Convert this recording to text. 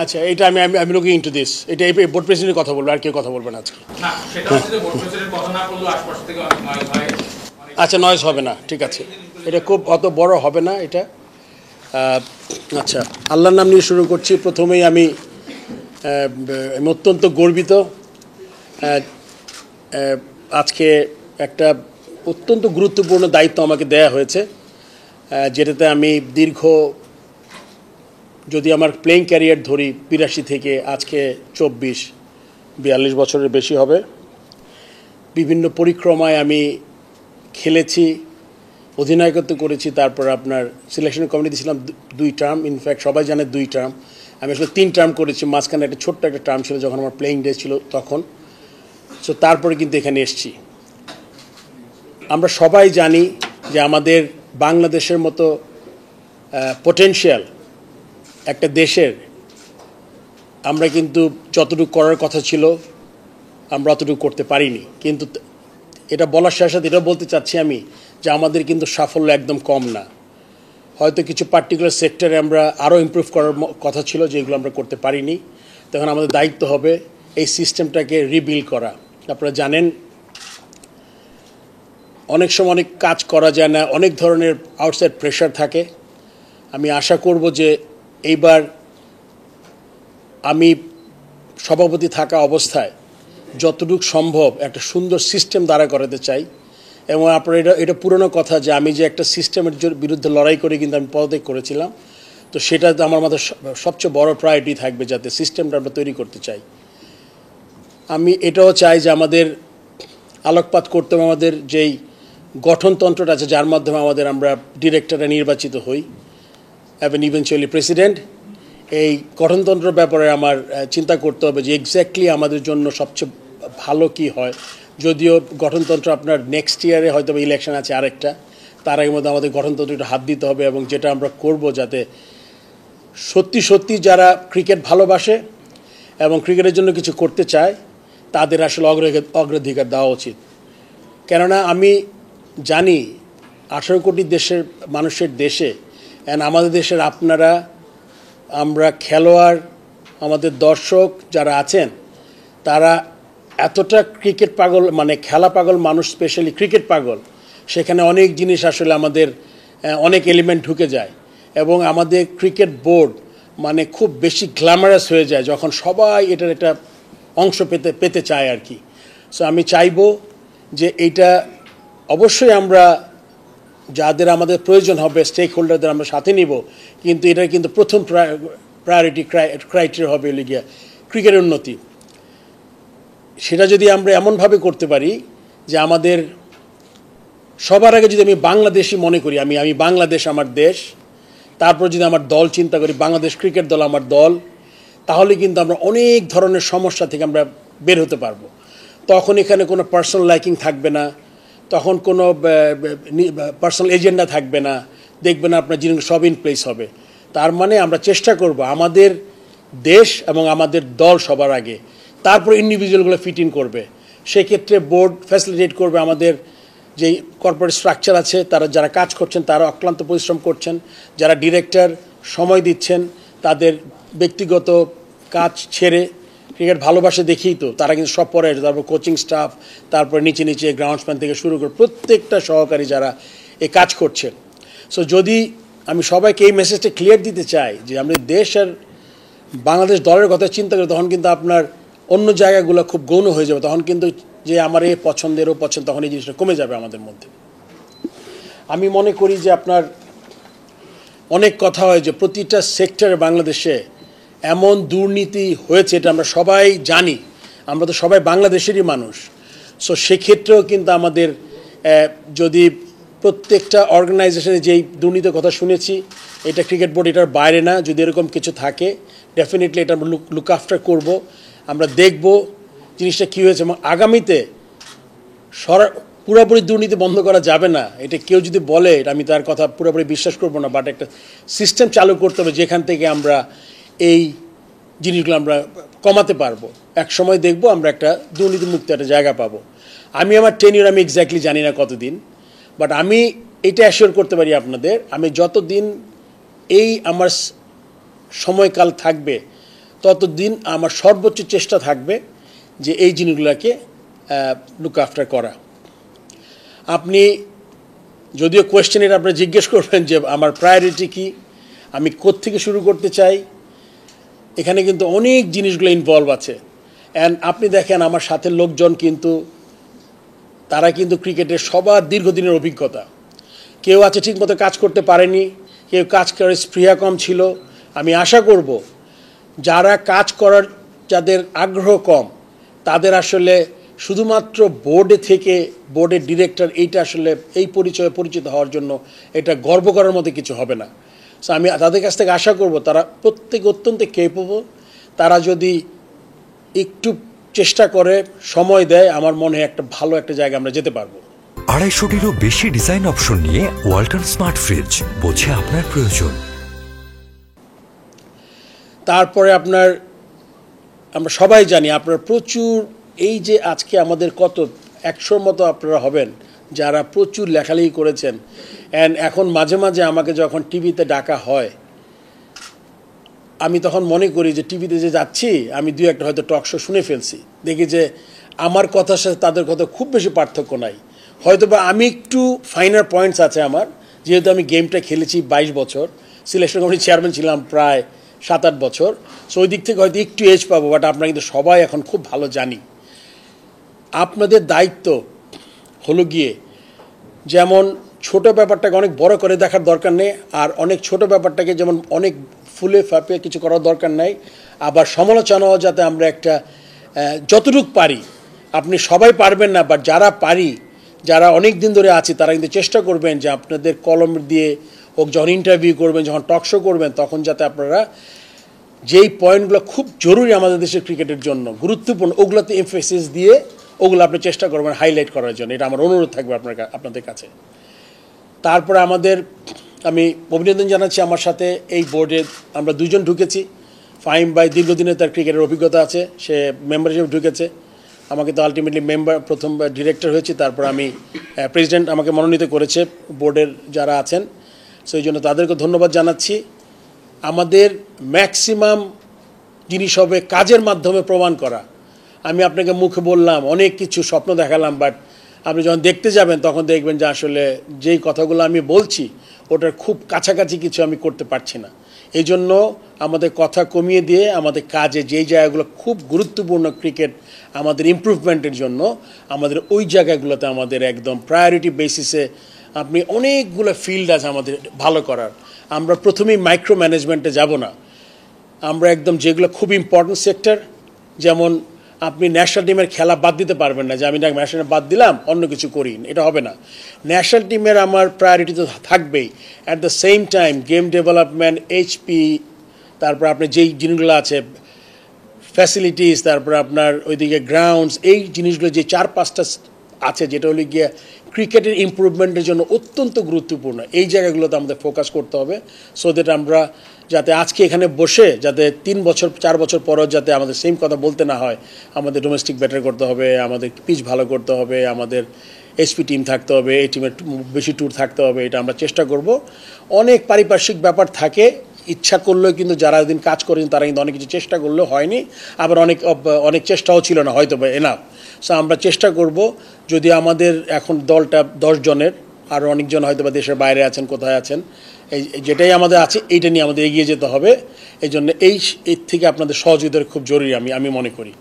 আচ্ছা, এটা আমি আমি লুকিং ইনটু দিস। এটা এই বোর্ড প্রেসিডেন্টের কথা বলবো, আর কেউ কথা বলবে না আজকে। আচ্ছা, নয়েজ হবে না, ঠিক আছে। এটা খুব অত বড় হবে না এটা। আচ্ছা, আল্লাহর নাম নিয়ে শুরু করছি। প্রথমেই আমি অত্যন্ত গর্বিত। আজকে একটা অত্যন্ত গুরুত্বপূর্ণ দায়িত্ব আমাকে দেয়া হয়েছে, যেটাতে আমি যদি আমার প্লেইং ক্যারিয়ার ধরি 82 থেকে আজকে 42 বছরের বেশি হবে। বিভিন্ন পরিক্রমায় আমি খেলেছি, অধিনায়কত্ব করেছি, তারপর আপনার সিলেকশন কমিটিতে ছিলাম 2 টার্ম। ইনফ্যাক্ট সবাই জানে 2 টার্ম, আমি আসলে 3 টার্ম করেছি। মাঝখানে একটা ছোট্ট একটা টার্ম ছিল যখন আমার প্লেইং ডে ছিল তখন। সো তারপরে কিন্তু এখানে এসছি। আমরা সবাই জানি যে আমাদের বাংলাদেশের মতো পটেনশিয়াল একটা দেশের আমরা কিন্তু যতটুকু করার কথা ছিল আমরা অতটুকু করতে পারিনি। কিন্তু এটা বলার সাথে সাথে এটাও বলতে চাচ্ছি আমি যে আমাদের কিন্তু সাফল্য একদম কম না। হয়তো কিছু পার্টিকুলার সেক্টরে আমরা আরও ইমপ্রুভ করার কথা ছিল, যেগুলো আমরা করতে পারিনি। তখন আমাদের দায়িত্ব হবে এই সিস্টেমটাকে রিবিল্ড করা। আপনারা জানেন অনেক সময় অনেক কাজ করা যায় না, অনেক ধরনের আউটসাইড প্রেশার থাকে। আমি আশা করব যে এইবার আমি সভাপতি থাকা অবস্থায় যতটুকু সম্ভব একটা সুন্দর সিস্টেম দাঁড়া করাতে চাই। এবং আপনার এটা পুরনো কথা যে আমি যে একটা সিস্টেমের বিরুদ্ধে লড়াই করে কিন্তু আমি পদত্যাগ করেছিলাম। তো সেটাতে আমার মাথায় সবচেয়ে বড় প্রায়োরিটি থাকবে, যাতে সিস্টেমটা আমরা তৈরি করতে চাই। আমি এটাও চাই যে আমাদের আলোকপাত করতে হবে আমাদের যেই গঠনতন্ত্রটা আছে, যার মাধ্যমে আমরা ডিরেক্টররা নির্বাচিত হই এবং ইভেনচুয়ালি প্রেসিডেন্ট। এই গঠনতন্ত্রের ব্যাপারে আমার চিন্তা করতে হবে যে এক্স্যাক্টলি আমাদের জন্য সবচেয়ে ভালো কি হয়। যদিও গঠনতন্ত্র আপনার নেক্সট ইয়ারে হয়তো ইলেকশন আছে আরেকটা, তার আগের মধ্যে আমাদের গঠনতন্ত্রটা হাত দিতে হবে এবং যেটা আমরা করব যাতে সত্যি সত্যি যারা ক্রিকেট ভালোবাসে এবং ক্রিকেটের জন্য কিছু করতে চায় তাদের আসলে অগ্রাধিকার দেওয়া উচিত। কেননা আমি জানি 18 কোটি দেশের মানুষের দেশে আমাদের দেশের আপনারা, আমরা খেলোয়াড়, আমাদের দর্শক যারা আছেন তারা এতটা ক্রিকেট পাগল, মানে খেলা পাগল মানুষ, স্পেশালি ক্রিকেট পাগল। সেখানে অনেক জিনিস আসলে আমাদের অনেক এলিমেন্ট ঢুকে যায় এবং আমাদের ক্রিকেট বোর্ড মানে খুব বেশি গ্ল্যামারাস হয়ে যায় যখন সবাই এটার একটা অংশ পেতে চায় আর কি। সো আমি চাইব যে এইটা অবশ্যই আমরা যাদের আমাদের প্রয়োজন হবে স্টেক হোল্ডারদের আমরা সাথে নিব, কিন্তু এটার কিন্তু প্রথম প্রায়োরিটি ক্রাইটেরিয়া হবে গিয়া ক্রিকেটের উন্নতি। সেটা যদি আমরা এমনভাবে করতে পারি যে আমাদের সবার আগে যদি আমি বাংলাদেশি মনে করি, আমি বাংলাদেশ আমার দেশ, তারপর যদি আমার দল চিন্তা করি, বাংলাদেশ ক্রিকেট দল আমার দল, তাহলে কিন্তু আমরা অনেক ধরনের সমস্যা থেকে আমরা বের হতে পারবো। তখন এখানে কোনো পার্সোনাল লাইকিং থাকবে না, তখন কোনো পার্সোনাল এজেন্ডা থাকবে না, দেখবে না আপনার জিনিস সব ইন প্লেস হবে। তার মানে আমরা চেষ্টা করব আমাদের দেশ এবং আমাদের দল সবার আগে, তারপর ইন্ডিভিজুয়ালগুলো ফিট ইন করবে। সেক্ষেত্রে বোর্ড ফ্যাসিলিটেট করবে আমাদের যেই কর্পোরেট স্ট্রাকচার আছে, তারা যারা কাজ করছেন তারা অক্লান্ত পরিশ্রম করছেন, যারা ডিরেক্টর সময় দিচ্ছেন, তাদের ব্যক্তিগত কাজ ছেড়ে ক্রিকেট ভালোবাসে দেখেই তো তারা কিন্তু সব পরে, তারপর কোচিং স্টাফ, তারপর নিচে নিচে গ্রাউন্ডসম্যান থেকে শুরু করে প্রত্যেকটা সহকারী যারা এই কাজ করছেন। সো যদি আমি সবাইকে এই মেসেজটা ক্লিয়ার দিতে চাই যে আমাদের দেশ আর বাংলাদেশ দলের কথা চিন্তা করি, তখন কিন্তু আপনার অন্য জায়গাগুলো খুব গৌণ হয়ে যাবে। তখন কিন্তু যে আমার এই পছন্দেরও পছন্দ, তখন এই জিনিসটা কমে যাবে আমাদের মধ্যে। আমি মনে করি যে আপনার অনেক কথা হয় যে প্রতিটা সেক্টরে বাংলাদেশে এমন দুর্নীতি হয়েছে, এটা আমরা সবাই জানি, আমরা তো সবাই বাংলাদেশেরই মানুষ। সো সেক্ষেত্রেও কিন্তু আমাদের যদি প্রত্যেকটা অর্গানাইজেশনে যেই দুর্নীতির কথা শুনেছি, এটা ক্রিকেট বোর্ড এটার বাইরে না। যদি এরকম কিছু থাকে ডেফিনেটলি এটা আমরা লুক আফটার করব, আমরা দেখব জিনিসটা কী হয়েছে। এবং আগামীতে পুরোপুরি দুর্নীতি বন্ধ করা যাবে না, এটা কেউ যদি বলে আমি তার কথা পুরোপুরি বিশ্বাস করব না, বাট একটা সিস্টেম চালু করতে হবে যেখান থেকে আমরা এই জিনিসগুলো আমরা কমাতে পারবো। এক সময় দেখব আমরা একটা দুর্নীতিমুক্ত একটা জায়গা পাবো। আমি আমার টেনিউর আমি এক্স্যাক্টলি জানি না কতদিন, বাট আমি এটা অ্যাসিওর করতে পারি আপনাদের, আমি যতদিন এই আমার সময়কাল থাকবে ততদিন আমার সর্বোচ্চ চেষ্টা থাকবে যে এই জিনিসগুলোকে লুক আফটার করা। আপনি যদিও কোয়েশ্চেনের আপনি জিজ্ঞেস করবেন যে আমার প্রায়োরিটি কী, আমি কোত্থেকে শুরু করতে চাই, এখানে কিন্তু অনেক জিনিসগুলো ইনভলভ আছে। অ্যান্ড আপনি দেখেন আমার সাথে লোকজন কিন্তু তারা কিন্তু ক্রিকেটের সবার দীর্ঘদিনের অভিজ্ঞতা। কেউ আছে ঠিকমতো কাজ করতে পারেনি, কেউ কাজ করার স্পৃহা কম ছিল। আমি আশা করব যারা কাজ করার যাদের আগ্রহ কম তাদের আসলে শুধুমাত্র বোর্ডে থেকে বোর্ডের ডিরেক্টর এইটা আসলে এই পরিচয়ে পরিচিত হওয়ার জন্য এটা গর্ব করার মতো কিছু হবে না। সো আমি তাদের কাছ থেকে আশা করব তারা প্রত্যেকে অত্যন্ত কেপেবল, তারা যদি একটু চেষ্টা করে সময় দেয় আমার মনে হয় একটা ভালো একটা জায়গা আমরা যেতে পারবো। 250-টিরও বেশি ডিজাইন অপশন নিয়ে ওয়ালটন স্মার্ট ফ্রিজ, বোঝে আপনার প্রয়োজন। তারপরে আমরা সবাই জানি আপনার প্রচুর এই যে আজকে আমাদের কত 100-র মতো আপনারা হবেন যারা প্রচুর লেখালেখি করেছেন। অ্যান্ড এখন মাঝে মাঝে আমাকে যখন টিভিতে ডাকা হয় আমি তখন মনে করি যে টিভিতে যে যাচ্ছি আমি 2-1টা হয়তো টক শো শুনে ফেলছি, দেখি যে আমার কথার সাথে তাদের কথা খুব বেশি পার্থক্য নাই। হয়তো বা আমি একটু ফাইনার পয়েন্টস আছে আমার, যেহেতু আমি গেমটা খেলেছি 22 বছর, সিলেকশন কমিটির চেয়ারম্যান ছিলাম প্রায় 7-8 বছর। সো ওই দিক থেকে হয়তো একটু এজ পাবো, বাট আপনারা কিন্তু সবাই এখন খুব ভালো জানি। আপনাদের দায়িত্ব হলো গিয়ে যেমন ছোট ব্যাপারটাকে অনেক বড় করে দেখার দরকার নেই, আর অনেক ছোট ব্যাপারটাকে যেমন অনেক ফুলে ফাঁপিয়ে কিছু করার দরকার নাই। আবার সমালোচনাও যাতে আমরা একটা যতটুকু পারি, আপনি সবাই পারবেন না, বাট যারা পারি, যারা অনেক দিন ধরে আছি তারা কিন্তু চেষ্টা করবেন যে আপনাদের কলম দিয়ে হোক, যখন ইন্টারভিউ করবেন, যখন টক শো করবেন, তখন যাতে আপনারা যেই পয়েন্টগুলো খুব জরুরি আমাদের দেশের ক্রিকেটের জন্য গুরুত্বপূর্ণ ওগুলোতে এমফেসিস দিয়ে ওগুলো আপনি চেষ্টা করবেন হাইলাইট করার জন্য। এটা আমার অনুরোধ থাকবে আপনাদের কাছে। তারপরে আমি অভিনন্দন জানাচ্ছি, আমার সাথে এই বোর্ডে আমরা 2 জন ঢুকেছি। ফাহিম ভাই দীর্ঘদিনের তার ক্রিকেটের অভিজ্ঞতা আছে, সে মেম্বার হিসেবে ঢুকেছে। আমাকে তো আলটিমেটলি প্রথম ডিরেক্টর হয়েছি, তারপর আমি প্রেসিডেন্ট আমাকে মনোনীত করেছে বোর্ডের যারা আছেন। সেই জন্য তাদেরকে ধন্যবাদ জানাচ্ছি। আমাদের ম্যাক্সিমাম জিনিস হবে কাজের মাধ্যমে প্রমাণ করা। আমি আপনাকে মুখে বললাম, অনেক কিছু স্বপ্ন দেখালাম, বাট আপনি যখন দেখতে যাবেন তখন দেখবেন যে আসলে যেই কথাগুলো আমি বলছি ওটার খুব কাছাকাছি কিছু আমি করতে পারছি না। এই জন্য আমাদের কথা কমিয়ে দিয়ে আমাদের কাজে যেই জায়গাগুলো খুব গুরুত্বপূর্ণ ক্রিকেট আমাদের ইমপ্রুভমেন্টের জন্য, আমাদের ওই জায়গাগুলোতে আমাদের একদম প্রায়োরিটি বেসিসে আপনি অনেকগুলো ফিল্ড আছে আমাদের ভালো করার। আমরা প্রথমেই মাইক্রো ম্যানেজমেন্টে যাব না, আমরা একদম যেগুলো খুব ইম্পর্টেন্ট সেক্টর, যেমন আপনি ন্যাশনাল টিমের খেলা বাদ দিতে পারবেন না যে আমি ন্যাশনাল বাদ দিলাম অন্য কিছু করি, এটা হবে না। ন্যাশনাল টিমের আমার প্রায়োরিটি তো থাকবেই। At the same time game development, HP, তারপর আপনার যেই জিনিসগুলো আছে ফ্যাসিলিটিস, তারপর আপনার ওইদিকে গ্রাউন্ডস, এই জিনিসগুলো যে 4-5টা আছে যেটা হলো গিয়ে ক্রিকেটের ইমপ্রুভমেন্টের জন্য অত্যন্ত গুরুত্বপূর্ণ, এই জায়গাগুলোতে আমাদের ফোকাস করতে হবে। সো দ্যাট আমরা যাতে আজকে এখানে বসে যাতে 3-4 বছর পরও যাতে আমাদের সেম কথা বলতে না হয়। আমাদের ডোমেস্টিক বেটার করতে হবে, আমাদের পিচ ভালো করতে হবে, আমাদের এসপি টিম থাকতে হবে, এই টিমের বেশি ট্যুর থাকতে হবে, এটা আমরা চেষ্টা করব। অনেক পারিপার্শ্বিক ব্যাপার থাকে, ইচ্ছা করলেও কিন্তু যারা দিন কাজ করেন তারা কিন্তু অনেক কিছু চেষ্টা করলেও হয়নি, আবার অনেক চেষ্টাও ছিল না হয়তো বা এনাফ। সো আমরা চেষ্টা করব, যদি আমাদের এখন দলটা 10 জনের, আর অনেকজন হয়তো বা দেশের বাইরে আছেন, কোথায় আছেন, এই যেটাই আমাদের আছে এইটা নিয়ে আমাদের এগিয়ে যেতে হবে। এই জন্য এর থেকে আপনাদের সহযোগিতা খুব জরুরি আমি মনে করি।